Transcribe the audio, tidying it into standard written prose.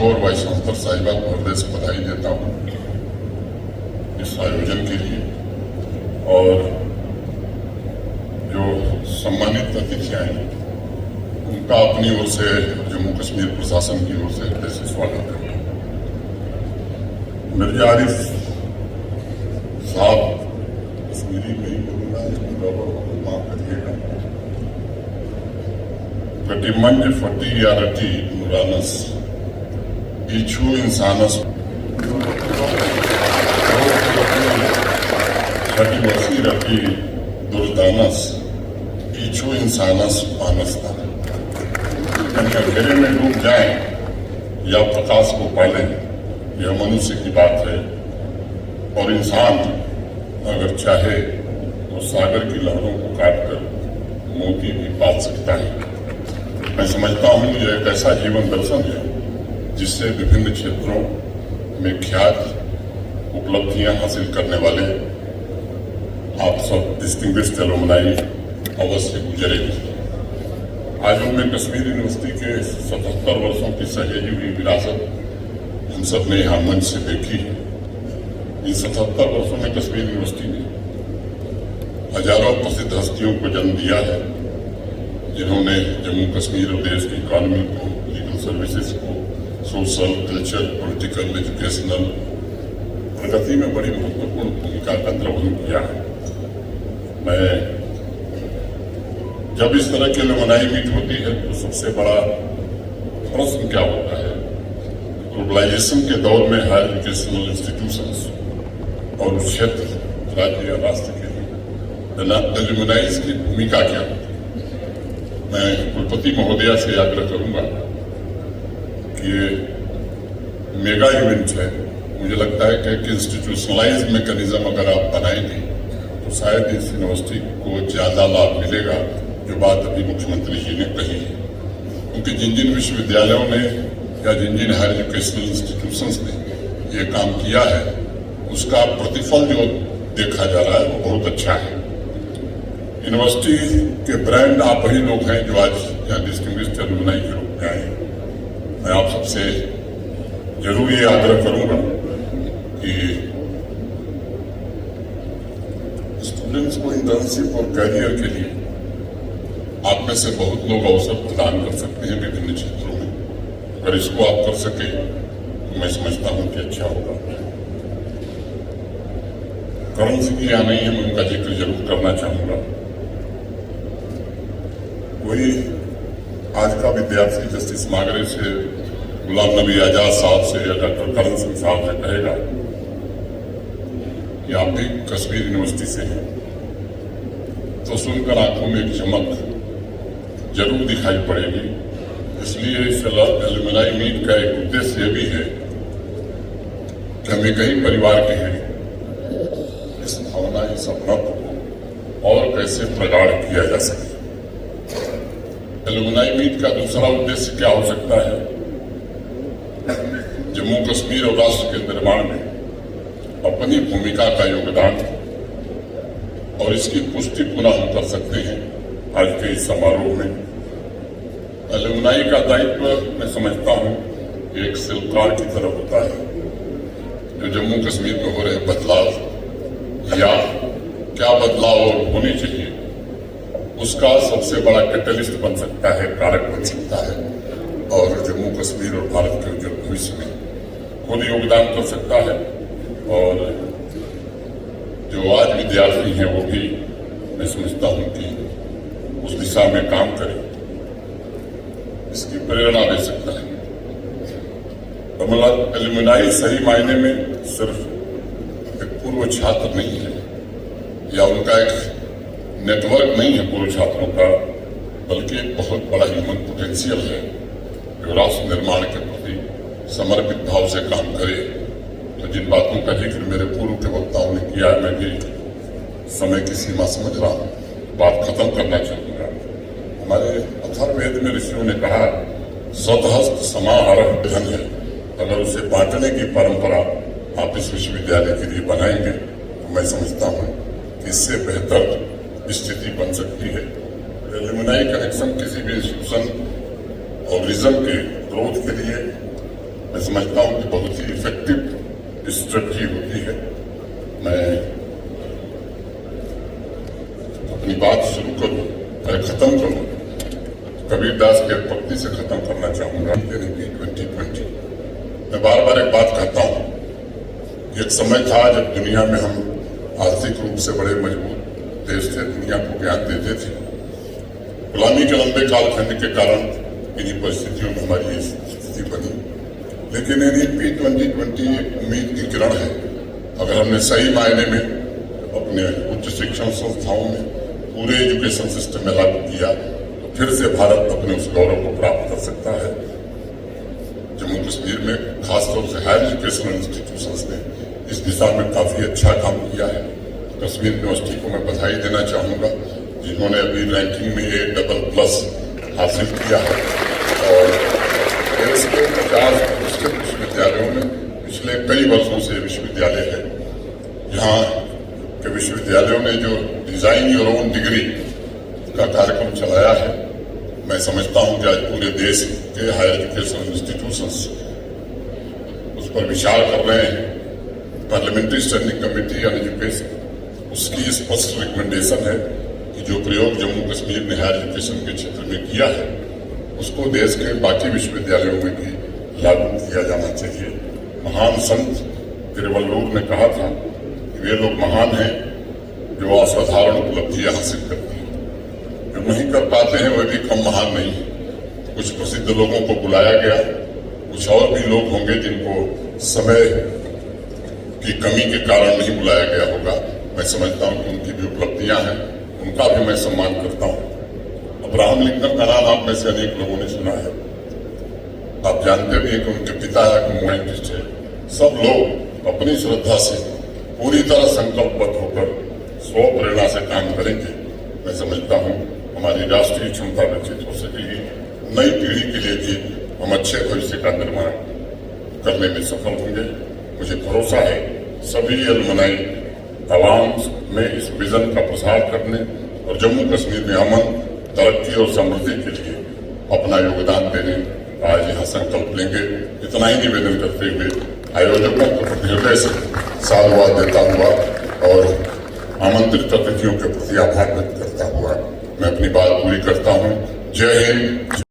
और vice chancellor साहिबा को हृदय से बधाई देता हूँ इस आयोजन के लिए। और जो सम्मानित अतिथि आए उनका अपनी ओर से, जम्मू कश्मीर प्रशासन की ओर से हृदय से स्वागत है। मिर्जा आरिफ साहब, कश्मीरी में ही बोलूंगा, माफ करिएगा। कटिमंज फटी या रटी नुरानस इच्छू इंसानस फटी वसी रटी दुर्दानस इच्छू इंसानस पानसता। अंधेरे में डूब जाए या प्रकाश को पाले, यह मनुष्य की बात है। और इंसान अगर चाहे तो सागर की लहरों को काटकर मोती भी पाल सकता है। मैं समझता हूं यह एक ऐसा जीवन दर्शन है जिससे विभिन्न क्षेत्रों में ख्याति उपलब्धियां हासिल करने वाले आप सब डिस्टिंग्विश्ड एलुमनाई अवश्य गुजरेगी। आज हमने कश्मीर यूनिवर्सिटी के 77 वर्षों की सहेजी हुई विरासत हम सब ने यहाँ मंच से देखी है। इन 77 वर्षों में कश्मीर यूनिवर्सिटी ने हजारों प्रसिद्ध हस्तियों को जन्म दिया है, जिन्होंने जम्मू कश्मीर और देश की इकॉनमी को, लीगल सर्विसेज को, सोशल, कल्चर, पॉलिटिकल, एजुकेशनल प्रगति में बड़ी महत्वपूर्ण भूमिका का निर्वहन किया है। मैं जब इस तरह की एलुमनाई मीट होती है तो सबसे बड़ा प्रश्न क्या होता है, ग्लोबलाइजेशन के दौर में हायर एजुकेशनल इंस्टीट्यूशंस और क्षेत्र, राज्य या राष्ट्र के लिए एलुमनाइज की भूमिका क्या होती है। मैं कुलपति महोदया से आग्रह करूंगा कि ये मेगा इवेंट है, मुझे लगता है कि एक इंस्टीट्यूशनलाइज मैकेनिज्म अगर आप बनाएंगे तो शायद इस यूनिवर्सिटी को ज्यादा लाभ मिलेगा, जो बात अभी मुख्यमंत्री जी ने कही है। क्योंकि जिन जिन विश्वविद्यालयों ने या जिन जिन हायर एजुकेशनल इंस्टीट्यूशंस ने ये काम किया है उसका प्रतिफल जो देखा जा रहा है वो बहुत अच्छा है। यूनिवर्सिटी के ब्रांड आप वही लोग हैं जो आज यहाँ डिस्टिंग्विश्ड एलुमनाई के रूप में आए। मैं आप सबसे जरूर ये आग्रह करूंगा कि स्टूडेंट्स को इंटर्नशिप और कैरियर के लिए आप में से बहुत लोग अवसर प्रदान कर सकते हैं विभिन्न क्षेत्रों में। अगर इसको आप कर सके तो मैं समझता हूं कि अच्छा होगा। करण सिंह जी यहाँ नहीं है, मैं उनका जिक्र जरूर करना चाहूंगा। वही आज का विद्यार्थी जस्टिस मागरे से, गुलाम नबी आजाद साहब से या डॉक्टर करण सिंह साहब से कहेगा कि आप भी कश्मीर यूनिवर्सिटी से हैं, तो सुनकर आंखों में एक चमक जरूर दिखाई पड़ेगी। इसलिए इस एलुमनाई मीट का एक उद्देश्य यह भी है कि हम एक ही परिवार के हैं, इस भावना, इस अपनापन को और कैसे प्रगाढ़ किया जा सके। एलुमनाई मीट का दूसरा उद्देश्य क्या हो सकता है, जम्मू कश्मीर और राष्ट्र के निर्माण में अपनी भूमिका का योगदान और इसकी पुष्टि पुनः हम कर सकते हैं आज के इस समारोह में। एलुमनाई का दायित्व मैं समझता हूं एक शिल्पकार की तरह होता है, जो जम्मू कश्मीर में हो रहे बदलाव या क्या बदलाव और होने चाहिए उसका सबसे बड़ा कैटलिस्ट बन सकता है, कारक बन सकता है, और जम्मू कश्मीर और भारत के उज्जवल भविष्य में खुद योगदान कर सकता है। और जो आज विद्यार्थी हैं वो भी मैं समझता हूं कि उस दिशा में काम करें, इसकी प्रेरणा दे सकता है। एलुमनाई सही मायने में सिर्फ एक पूर्व छात्र नहीं है या उनका एक नेटवर्क नहीं है पूर्व छात्रों का, बल्कि एक बहुत बड़ा ह्यूमन पोटेंशियल है जो राष्ट्र निर्माण के प्रति समर्पित भाव से काम करे। तो जिन बातों का जिक्र मेरे पूर्व के वक्ताओं ने किया, मैं भी समय की सीमा समझ रहा हूं, बात खत्म करना चाहूंगा। हमारे अथर्ववेद में ऋषियों ने कहा, सतहस्त समाहरः धन है। अगर उसे बांटने की परंपरा आप इस विश्वविद्यालय के लिए बनाएंगे तो मैं समझता हूं कि इससे बेहतर स्थिति बन सकती है। एलुमनाई कनेक्शन किसी भी इंस्टीट्यूशन और विजन के ग्रोथ के लिए मैं समझता हूं कि बहुत ही इफेक्टिव स्ट्रेटजी होती है। मैं अपनी बात शुरू करूं और खत्म करूं कबीरदास के पंक्ति से खत्म करना चाहूंगा। 2020 मैं बार बार एक बात कहता हूं, एक समय था जब दुनिया में हम आर्थिक रूप से बड़े मजबूत देश थे, दुनिया को ज्ञान देते थे। गुलामी के लंबे कालखंड के कारण इन्हीं परिस्थितियों में हमारी स्थिति बनी, लेकिन NEP 2020 एक उम्मीद की किरण है। अगर हमने सही मायने में अपने उच्च शिक्षण संस्थाओं में पूरे एजुकेशन सिस्टम में लागू किया तो फिर से भारत अपने उस गौरव को प्राप्त कर सकता है। जम्मू कश्मीर में खासतौर से हायर एजुकेशनल इंस्टीट्यूशंस ने इस दिशा में काफी अच्छा काम किया है। कश्मीर यूनिवर्सिटी को मैं बधाई देना चाहूंगा, जिन्होंने अभी रैंकिंग में A++ हासिल किया है और देश के 50 प्रतिष्ठित विश्वविद्यालयों में पिछले कई वर्षों से विश्वविद्यालय है। यहाँ के विश्वविद्यालयों ने जो डिजाइन योर ओन डिग्री का कार्यक्रम चलाया है, मैं समझता हूं कि आज पूरे देश के हायर एजुकेशन इंस्टीट्यूशंस उस पर विचार कर रहे हैं। Parliamentary standing committee on education, उसकी स्पष्ट रिकमेंडेशन है कि जो प्रयोग जम्मू कश्मीर ने हायर एजुकेशन के क्षेत्र में किया है उसको देश के बाकी विश्वविद्यालयों में भी लागू किया जाना चाहिए। महान संत तिरुवल्लुवर ने कहा था कि वे लोग महान हैं जो असाधारण उपलब्धियां हासिल करते हैं, जो नहीं कर पाते हैं वे भी कम महान नहीं है। कुछ प्रसिद्ध लोगों को बुलाया गया, कुछ और भी लोग होंगे जिनको समय की कमी के कारण नहीं बुलाया गया होगा। मैं समझता हूं कि उनकी भी उपलब्धियां हैं, उनका भी मैं सम्मान करता हूं। अब्राहम लिंकन का नाम आप में से अनेक लोगों ने सुना है, आप जानते भी हैं कि उनके पिता एक मोइंटिस्ट है। सब लोग अपनी श्रद्धा से पूरी तरह संकल्पबद्ध होकर स्व प्रेरणा से काम करेंगे। मैं समझता हूं हमारी राष्ट्रीय क्षमता विकसित हो सकेगी, नई पीढ़ी के लिए भी हम अच्छे भविष्य का निर्माण करने में सफल होंगे। मुझे भरोसा है सभी अलमनाई आवाम में इस विजन का प्रसार करने और जम्मू कश्मीर में अमन, तरक्की और समृद्धि के लिए अपना योगदान देने आज यहाँ संकल्प लेंगे। इतना ही निवेदन करते हुए आयोजकों को हृदय से साधुवाद देता हुआ और आमंत्रित अतिथियों के प्रति आभार व्यक्त करता हुआ मैं अपनी बात पूरी करता हूँ। जय हिंद।